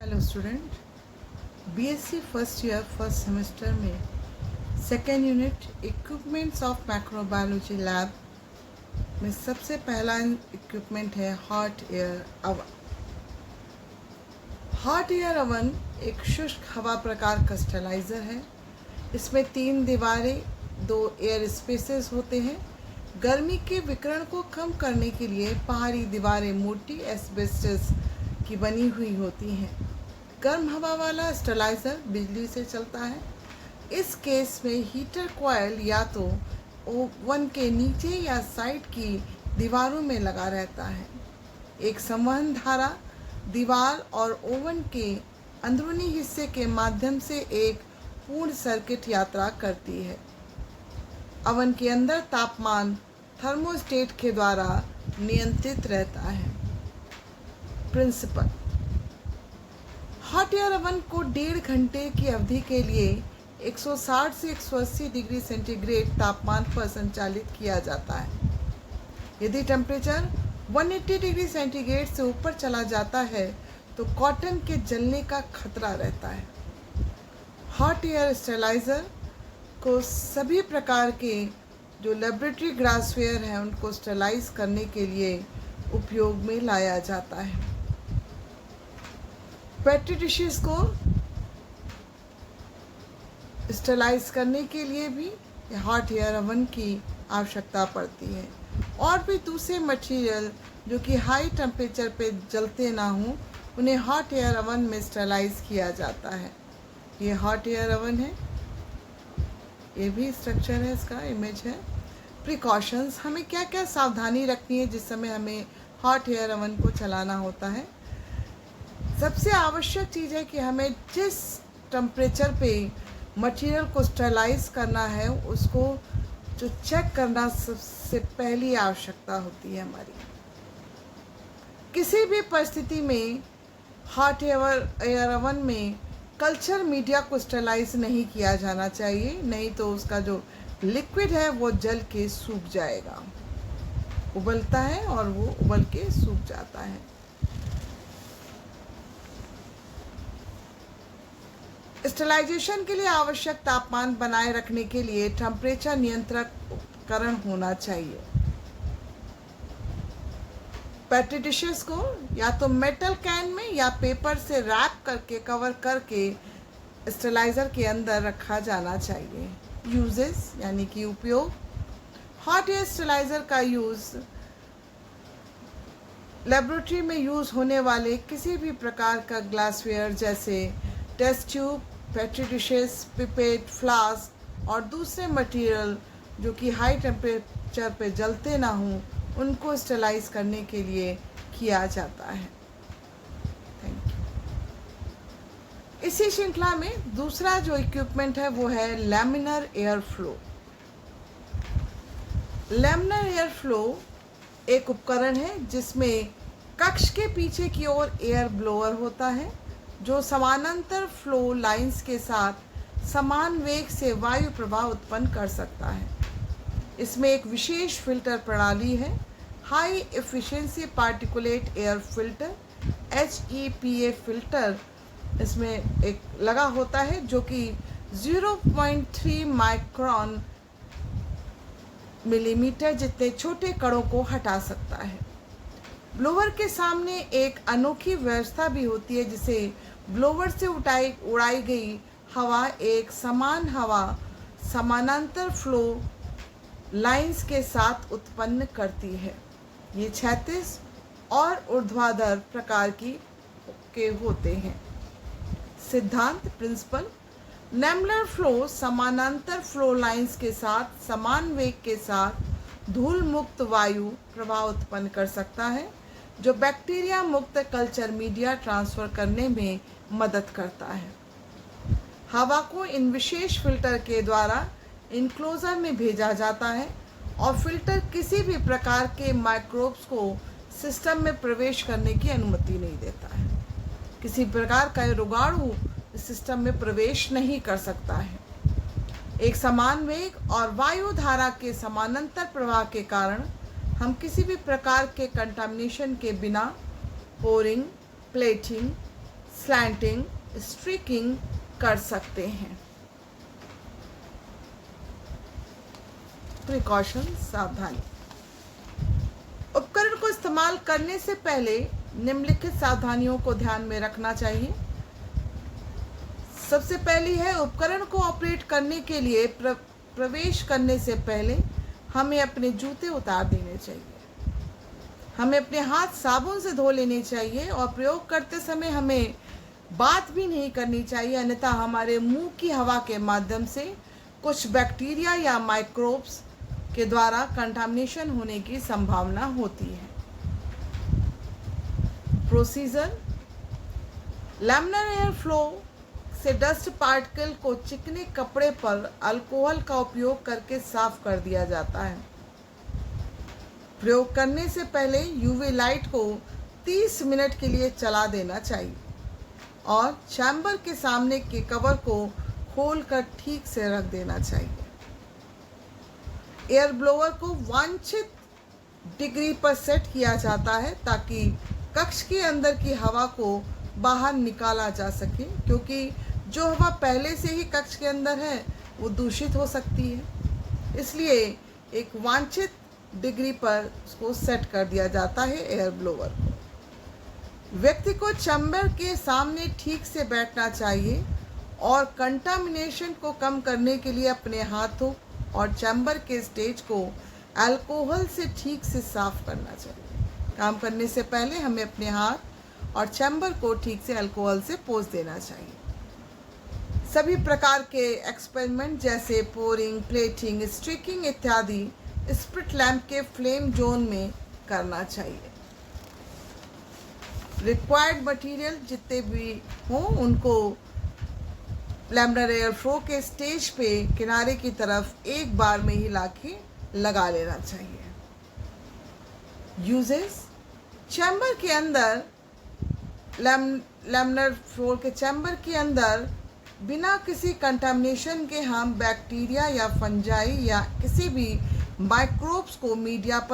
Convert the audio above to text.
Hello student, BSc first year first semester में second unit equipments of microbiology lab में सबसे पहला equipment है hot air oven. Hot air oven एक शुष्क हवा प्रकार का स्टेलाइज़र है। इसमें 3 दीवारें, 2 एयर स्पेसेस होते हैं। गर्मी के विकिरण को कम करने के लिए बाहरी दीवारें मोटी एस्बेस्टस की बनी हुई होती हैं। गर्म हवा वाला स्टेलाइज़र बिजली से चलता है। इस केस में हीटर कॉइल या तो ओवन के नीचे या साइड की दीवारों में लगा रहता है। एक संवहन धारा दीवार और ओवन के अंदरूनी हिस्से के माध्यम से एक पूर्ण सर्किट यात्रा करती है। ओवन के अंदर तापमान थर्मोस्टेट के द्वारा नियंत्रित रहता है। प्रिंसिपल: हॉट एयर ओवन को 1.5 घंटे की अवधि के लिए 160 से 180 डिग्री सेंटीग्रेड तापमान पर संचालित किया जाता है। यदि टेम्परेचर 180 डिग्री सेंटीग्रेड से ऊपर चला जाता है तो कॉटन के जलने का खतरा रहता है। हॉट एयर स्टेलाइज़र को सभी प्रकार के जो लेबोरेटरी ग्लासवेयर हैं उनको स्टेलाइज करने के लिए उपयोग में लाया जाता है। पेट्री डिशेस को स्टेलाइज करने के लिए भी हॉट एयर ओवन की आवश्यकता पड़ती है। और भी दूसरे मटेरियल जो कि हाई टेम्परेचर पे जलते ना हों उन्हें हॉट एयर ओवन में स्टेलाइज किया जाता है। ये हॉट एयर ओवन है, ये भी स्ट्रक्चर है, इसका इमेज है। प्रिकॉशंस: हमें क्या क्या सावधानी रखनी है जिस समय हमें हॉट एयर ओवन को चलाना होता है। सबसे आवश्यक चीज़ है कि हमें जिस टेम्परेचर पे मटेरियल को स्टेलाइज करना है उसको जो चेक करना सबसे पहली आवश्यकता होती है हमारी। किसी भी परिस्थिति में हॉट एयर ओवन में कल्चर मीडिया को स्टेलाइज नहीं किया जाना चाहिए, नहीं तो उसका जो लिक्विड है वो जल के सूख जाएगा। उबलता है और वो उबल के सूख जाता है। स्टेलाइजेशन के लिए आवश्यक तापमान बनाए रखने के लिए टेम्परेचर नियंत्रक उपकरण होना चाहिए। पेट्री डिशेस को या तो मेटल कैन में या पेपर से रैप करके कवर करके स्टेलाइज़र के अंदर रखा जाना चाहिए। यूजेस यानी कि उपयोग: हॉट एयर स्टेलाइज़र का यूज़ लेबोरेटरी में यूज़ होने वाले किसी भी प्रकार का ग्लासवेयर जैसे test tube, petri dishes, pipette, flask और दूसरे मटेरियल जो कि हाई टेम्परेचर पे जलते ना हों उनको स्टेलाइज करने के लिए किया जाता है। Thank you. इसी श्रृंखला में दूसरा जो इक्विपमेंट है वो है laminar air flow. Laminar air flow एक उपकरण है जिसमें कक्ष के पीछे की ओर एयर ब्लोअर होता है जो समानांतर फ्लो लाइंस के साथ समान वेग से वायु प्रवाह उत्पन्न कर सकता है। इसमें एक विशेष फिल्टर प्रणाली है, high efficiency particulate air filter HEPA filter इसमें एक लगा होता है जो कि 0.3 माइक्रोन मिलीमीटर जितने छोटे कणों को हटा सकता है। ब्लोअर के सामने एक अनोखी व्यवस्था भी होती है जिसे ब्लोअर से उड़ाई गई हवा एक समान हवा समानांतर फ्लो लाइंस के साथ उत्पन्न करती है। ये क्षैतिज और ऊर्ध्वाधर प्रकार के होते हैं। सिद्धांत: प्रिंसिपल: लैमिनर फ्लो समानांतर फ्लो लाइंस के साथ समान वेग के साथ धूल मुक्त वायु प्रवाह उत्पन्न कर सकता है जो बैक्टीरिया मुक्त कल्चर मीडिया ट्रांसफर करने में मदद करता है। हवा को इन विशेष फिल्टर के द्वारा इनक्लोजर में भेजा जाता है और फिल्टर किसी भी प्रकार के माइक्रोब्स को सिस्टम में प्रवेश करने की अनुमति नहीं देता है। किसी प्रकार का रोगाणु सिस्टम में प्रवेश नहीं कर सकता है। एक समान वेग और वायु धारा के समानांतर प्रवाह के कारण हम किसी भी प्रकार के कंटामिनेशन के बिना पोरिंग, प्लेटिंग, स्लैंटिंग, स्ट्रीकिंग कर सकते हैं। प्रिकॉशन, सावधानी। उपकरण को इस्तेमाल करने से पहले निम्नलिखित सावधानियों को ध्यान में रखना चाहिए। सबसे पहली है, उपकरण को ऑपरेट करने के लिए प्रवेश करने से पहले हमें अपने जूते उतार देने चाहिए। हमें अपने हाथ साबुन से धो लेने चाहिए और प्रयोग करते समय हमें बात भी नहीं करनी चाहिए, अन्यथा हमारे मुंह की हवा के माध्यम से कुछ बैक्टीरिया या माइक्रोब्स के द्वारा कंटामिनेशन होने की संभावना होती है। प्रोसीजर, लैमिनर एयर फ्लो से डस्ट पार्टिकल को चिकने कपड़े पर अल्कोहल का उपयोग करके साफ कर दिया जाता है। प्रयोग करने से पहले यूवी लाइट को 30 मिनट के लिए चला देना चाहिए और चैम्बर के सामने के कवर को खोलकर ठीक से रख देना चाहिए। एयर ब्लोअर को वांछित डिग्री पर सेट किया जाता है ताकि कक्ष के अंदर की हवा को बाहर निकाला जा सके, क्योंकि जो हवा पहले से ही कक्ष के अंदर है वो दूषित हो सकती है। इसलिए एक वांछित डिग्री पर उसको सेट कर दिया जाता है एयर ब्लोअर को। व्यक्ति को चैम्बर के सामने ठीक से बैठना चाहिए और कंटामिनेशन को कम करने के लिए अपने हाथों और चैम्बर के स्टेज को अल्कोहल से ठीक से साफ करना चाहिए। काम करने से पहले हमें अपने हाथ और चैम्बर को ठीक से अल्कोहल से पोंछ देना चाहिए। सभी प्रकार के एक्सपेरिमेंट जैसे पोरिंग, प्लेटिंग, स्ट्रीकिंग इत्यादि स्प्रिट लैंप के फ्लेम जोन में करना चाहिए। रिक्वायर्ड मटेरियल जितने भी हों उनको लैमिनर एयर फ्लो के स्टेज पे किनारे की तरफ एक बार में ही लाके लगा लेना चाहिए। यूजेस, चैम्बर के अंदर लैमिनर फ्लो के चैम्बर के अंदर बिना किसी कंटामिनेशन के हम बैक्टीरिया या फंजाई या किसी भी माइक्रोब्स को मीडिया पर